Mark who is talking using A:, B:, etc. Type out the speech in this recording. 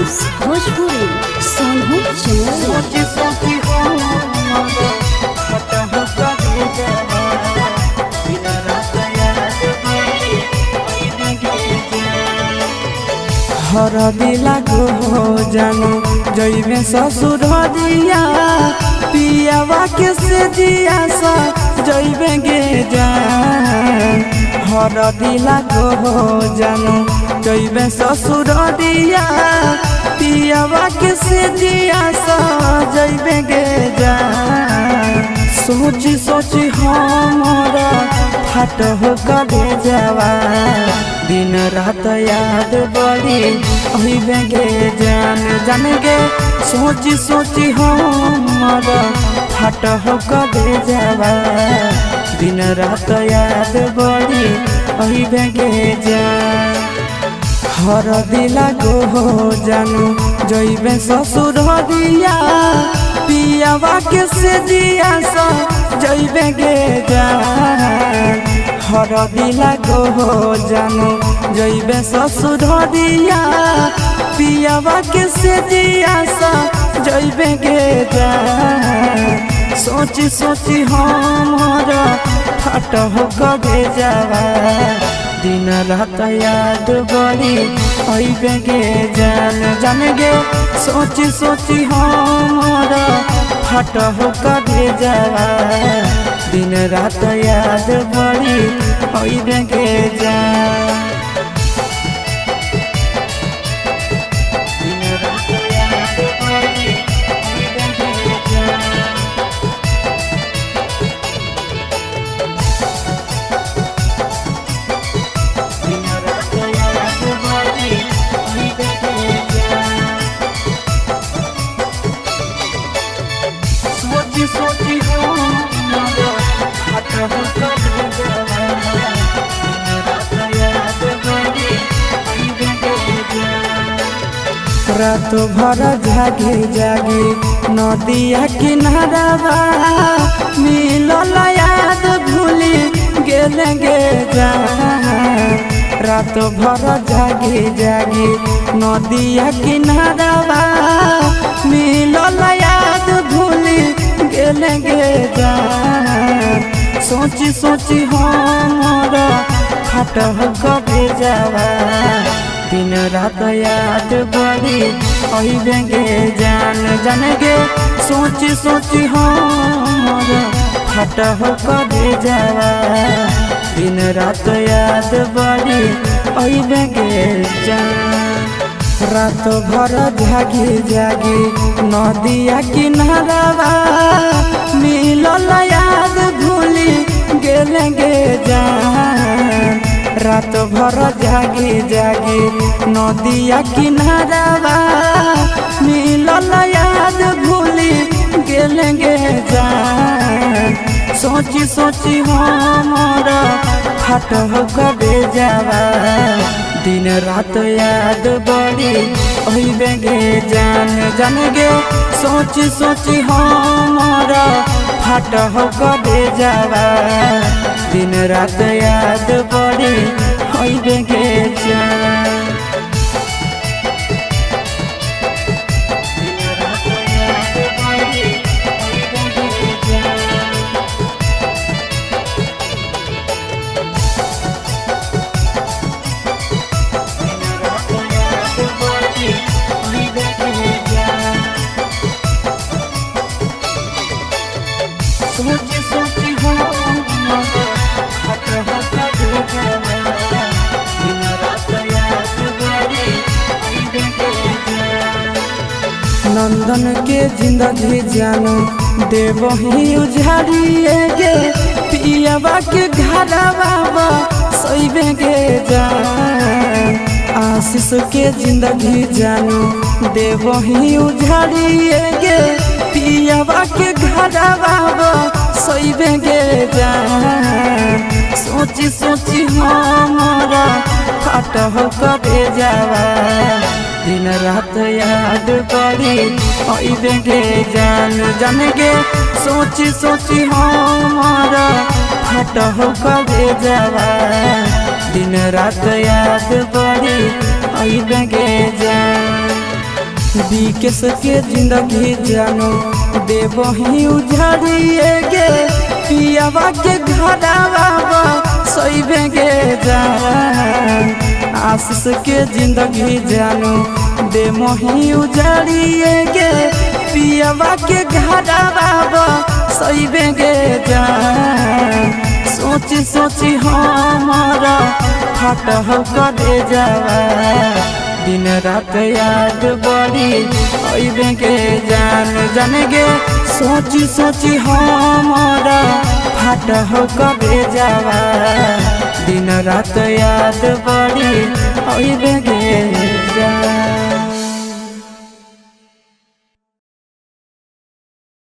A: Films Bhojpuri Sonu channel.
B: हर दिला को जानो जइबे ससुर दिया पियावा के से दिया सा जइबे गे जान। हर दिला को जानो जइबे ससुर दिया पियावा के से दिया सा जइबे गे जान। सोची सोची हमारा फाट हो कले जावा दिन रात याद बड़ी अहिबे गे जान जान गे। सोची सोची हमारा फाट हो कले जावा दिन रात याद बड़ी अहिबे गे जान। हर दिला को जानू जइबे ससुर दिया पियावा के से दिया सा जइबे गे जान। हर दिला को जानू जइबे ससुर दिया पियावा के से दिया सा जइबे गे जान। सोची सोची हमारा फाट हो कबे जावा दिन रात याद बड़ी अइबे गे जान जान गे। सोची सोची हमारा फाट हो कबे जावा दिन रात याद बड़ी अइबे गे जान। रात भर जागे जागे नदिया किनारा मिलल याद भूली गेले गे जान। रात भर जागे जागे नदिया किनारा मिलल याद भूली गेले गे जान। सोची सोची हमारा फाट हो कबे जावा दिन रात याद बड़ी अइबे गे जान जान गे। सोची सोची हमारा फाट हो कबे जावा दिन रात याद बड़ी अइबे गे जान। रात भर जागे जागे नदिया किनारा मिलल याद भूली गेले गे जान। रात भर जागे जागे नदिया किनारा मिलल याद भूली गेले गे जान। सोची सोची हमारा फाट हो कबे जावा दिन रात याद बड़ी अइबे गे जान जान गे। सोची सोची हमारा फाट हो कबे जावा दिन रात याद बड़ी अइबे गे जान। नंदन के जिंदगी जानो देव ही उजाड़िए गे पियावा के घरवा सइबे गे जान। आशीष के जिंदगी जानो देव ही उजाड़िए गे पियावा के घरवा सइबे गे जान। सोची सोची हमारा फाट हो कबे जावा दिन रात याद बड़ी अइबे गे जान जान गे। सोची सोची हमारा फाट हो कबे जावा दिन रात याद बड़ी अइबे गे जान। विकेश के जिंदगी जानो देवही उजाड़िए गे पियावा के घरवा सोइबे गे जान। आशीष के जिंदगी जानो दे मोही उजाड़िए गे पियावा के घरवा सोइबे गे जान। सोची सोची हमारा फट करे जावा दिन रात याद बड़ी अइबे के जान जाने गे। सोची सोची हमारा फट करे जावा दिन रात याद बड़ी अइबे के जान।